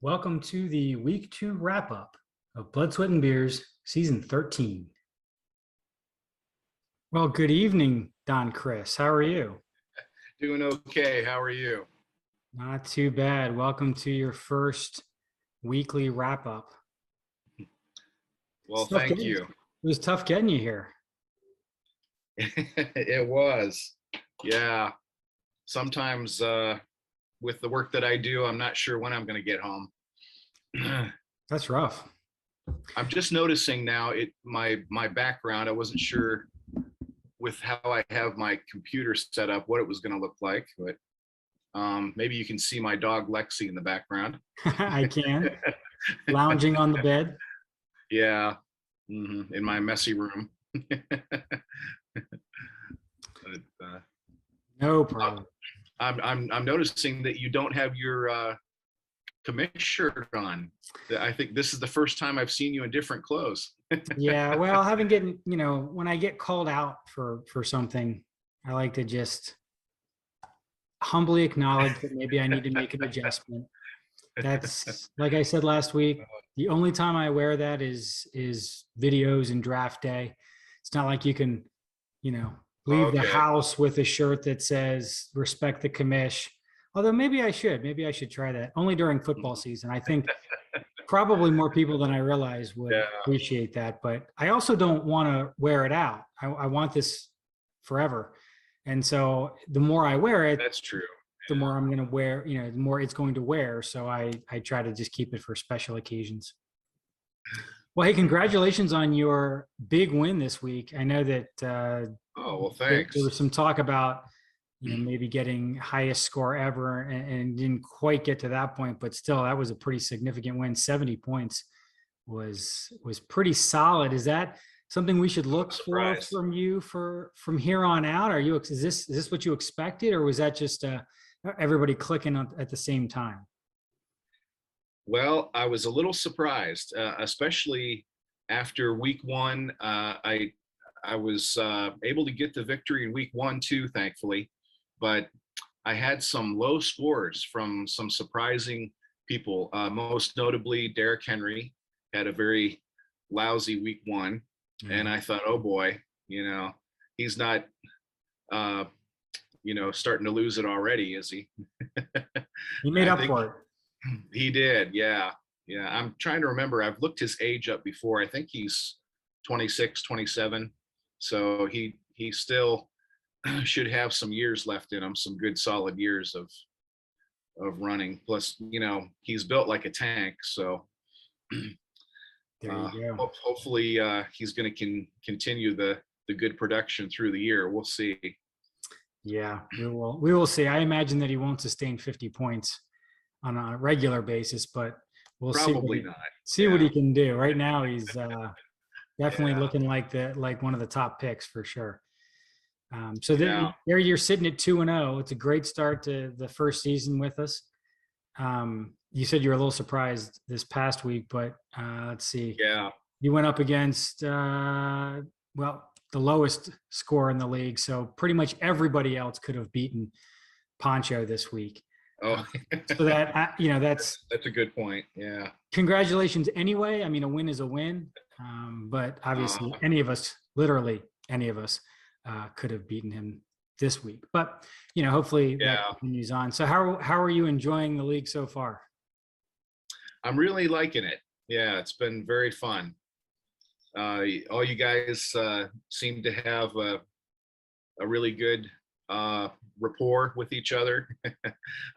Welcome to the week 2 wrap up of Blood, Sweat, and Beers, season 13. Well, good evening, Don Chris. How are you? Doing okay. How are you? Not too bad. Welcome to your first weekly wrap up. Well, thank you. It was tough getting you here. It was. Yeah. Sometimes with the work that I do, I'm not sure when I'm going to get home. That's rough. I'm just noticing now my background. I wasn't sure with how I have my computer set up what it was going to look like, but maybe you can see my dog Lexi in the background. I can. Lounging on the bed. Yeah. In my messy room. But, No problem. I'm noticing that you don't have your commish shirt on. I think this is the first time I've seen you in different clothes. Yeah, well, I haven't getting, when I get called out for something, I like to just humbly acknowledge that maybe I need to make an adjustment. That's like I said last week, the only time I wear that is videos and draft day. It's not like you can, leave the house with a shirt that says respect the commish. Although maybe I should try that only during football season. I think probably more people than I realize would appreciate that, but I also don't want to wear it out. I want this forever. And so the more I wear it, that's true. The more I'm going to wear, the more it's going to wear. So I try to just keep it for special occasions. Well, hey, congratulations on your big win this week. I know that oh, well, thanks. There was some talk about maybe getting highest score ever and didn't quite get to that point, but still that was a pretty significant win. 70 points was pretty solid. Is that something we should look for from you from here on out? Is this what you expected, or was that just everybody clicking at the same time? Well, I was a little surprised, especially after week one. I was able to get the victory in week 1 too, thankfully, but I had some low scores from some surprising people. Most notably, Derrick Henry had a very lousy week 1, and I thought, oh boy, he's not, starting to lose it already, is he? He made up for it. He did, yeah. I'm trying to remember. I've looked his age up before. I think he's 26, 27. So he still should have some years left in him, some good solid years of running. Plus, he's built like a tank. So there you go. Hopefully he's going to continue the good production through the year. We'll see. Yeah, we will see. I imagine that he won't sustain 50 points on a regular basis, but we'll see what he can do. Right now, he's definitely looking like one of the top picks for sure. So there you're sitting at 2-0. It's a great start to the first season with us. You said you were a little surprised this past week, but let's see. Yeah, you went up against the lowest score in the league, so pretty much everybody else could have beaten Poncho this week. Oh, so that that's a good point. Yeah. Congratulations anyway. I mean, a win is a win, but obviously literally any of us could have beaten him this week. But hopefully that continues on. So how are you enjoying the league so far? I'm really liking it. Yeah, it's been very fun. All you guys seem to have a really good rapport with each other.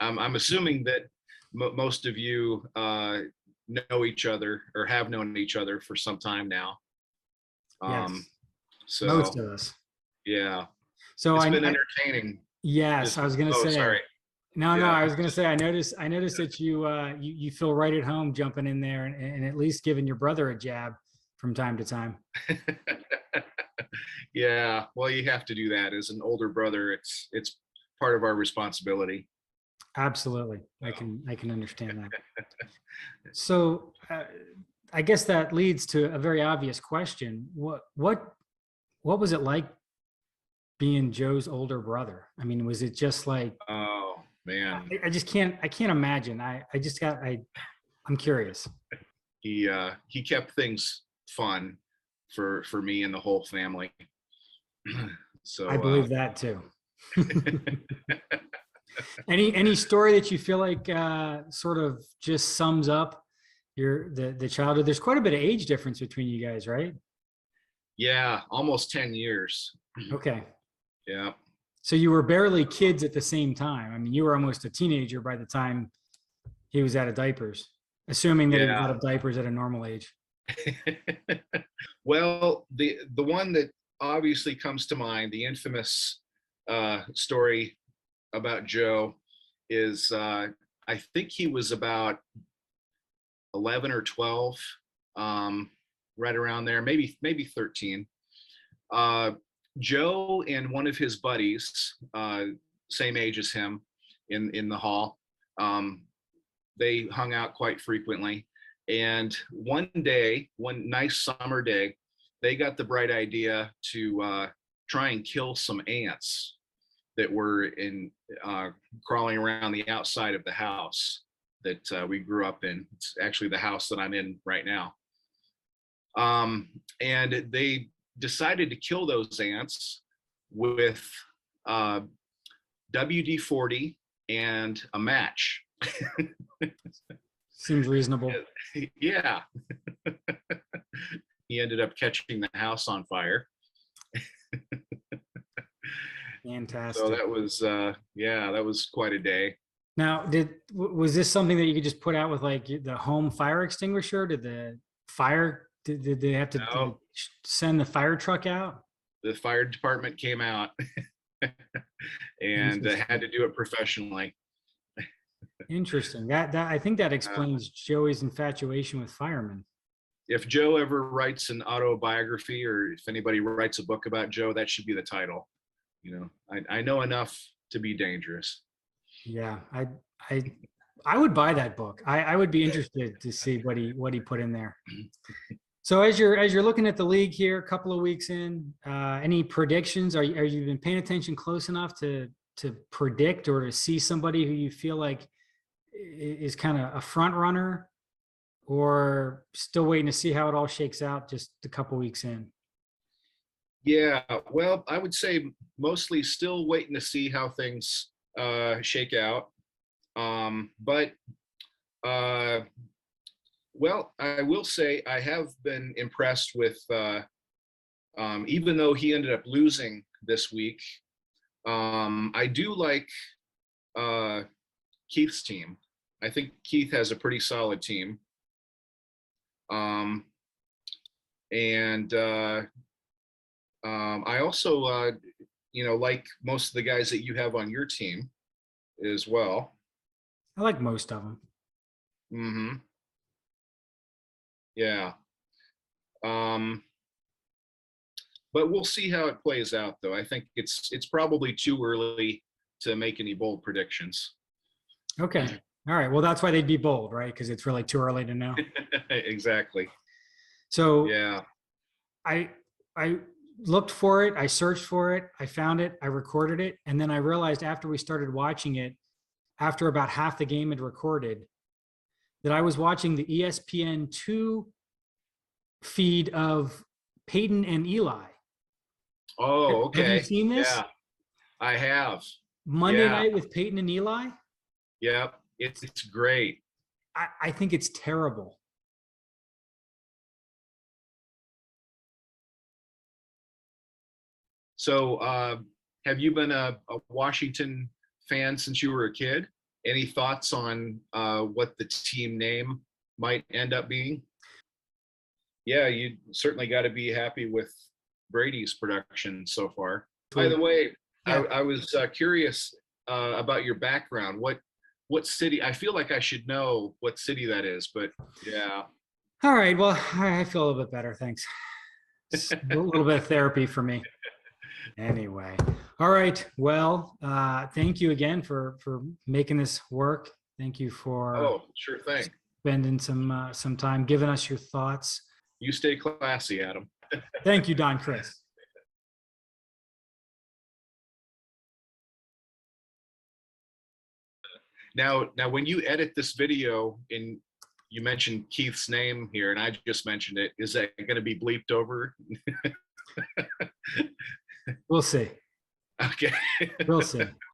I'm assuming that most of you know each other or have known each other for some time now. Yes. So most of us. Yeah. So it's been entertaining. Yes, I was going to say. Sorry. No, I was going to say. I noticed that you feel right at home jumping in there and at least giving your brother a jab from time to time. Yeah, well, you have to do that as an older brother. It's part of our responsibility. Absolutely. I can understand that. So I guess that leads to a very obvious question. What was it like being Joe's older brother? I mean, was it just like, oh man, I just can't imagine. I'm curious. He kept things fun for me and the whole family. I So believe that too. Any story that you feel like sort of just sums up the childhood? There's quite a bit of age difference between you guys, right? yeah, almost 10 years. Okay. Yeah. So you were barely kids at the same time. I mean, you were almost a teenager by the time he was out of diapers, assuming that he was Yeah. out of diapers at a normal age. Well, the one that obviously comes to mind, the infamous story about Joe, is I think he was about 11 or 12, right around there, maybe 13. Uh, Joe and one of his buddies, same age as him, in the hall, um, they hung out quite frequently. And one day, one nice summer day, they got the bright idea to try and kill some ants that were crawling around the outside of the house that we grew up in. It's actually the house that I'm in right now. And they decided to kill those ants with WD-40 and a match. Seems reasonable. Yeah. He ended up catching the house on fire. Fantastic. So that was that was quite a day. Now, was this something that you could just put out with like the home fire extinguisher? Did the fire did they have to No, send the fire truck out? the fire department came out and had to do it professionally. Interesting. That I think that explains Joey's infatuation with firemen. If Joe ever writes an autobiography, or if anybody writes a book about Joe, that should be the title. You know, I know enough to be dangerous. Yeah, I would buy that book. I would be interested to see what he put in there. So as you're looking at the league here, a couple of weeks in, any predictions? Are you been paying attention close enough to predict or to see somebody who you feel like is kind of a front runner, or still waiting to see how it all shakes out just a couple weeks in? Yeah, well, I would say mostly still waiting to see how things shake out. But well, I will say I have been impressed with, even though he ended up losing this week, I do like Keith's team. I think Keith has a pretty solid team. And I also, like most of the guys that you have on your team as well. I like most of them. Mm-hmm. Yeah. But we'll see how it plays out, though. I think it's probably too early to make any bold predictions. Okay. All right. Well, that's why they'd be bold, right? Because it's really too early to know. Exactly. So Yeah. I looked for it, I searched for it, I found it, I recorded it, and then I realized after we started watching it, after about half the game had recorded, that I was watching the ESPN2 feed of Peyton and Eli. Oh, okay. Have you seen this? Yeah, I have. Monday night with Peyton and Eli? Yep, it's great. I think it's terrible. So, have you been a Washington fan since you were a kid? Any thoughts on what the team name might end up being? Yeah, you certainly got to be happy with Brady's production so far. By the way, yeah. I was curious about your background. What city? I feel like I should know what city that is, but yeah. All right. Well, I feel a little bit better. Thanks. It's a little bit of therapy for me. Anyway. All right. Well, thank you again for making this work. Thank you for sure thing. Spending some time giving us your thoughts. You stay classy, Adam. Thank you, Don Chris. Now, when you edit this video you mentioned Keith's name here, and I just mentioned it. Is that going to be bleeped over? We'll see. Okay. We'll see.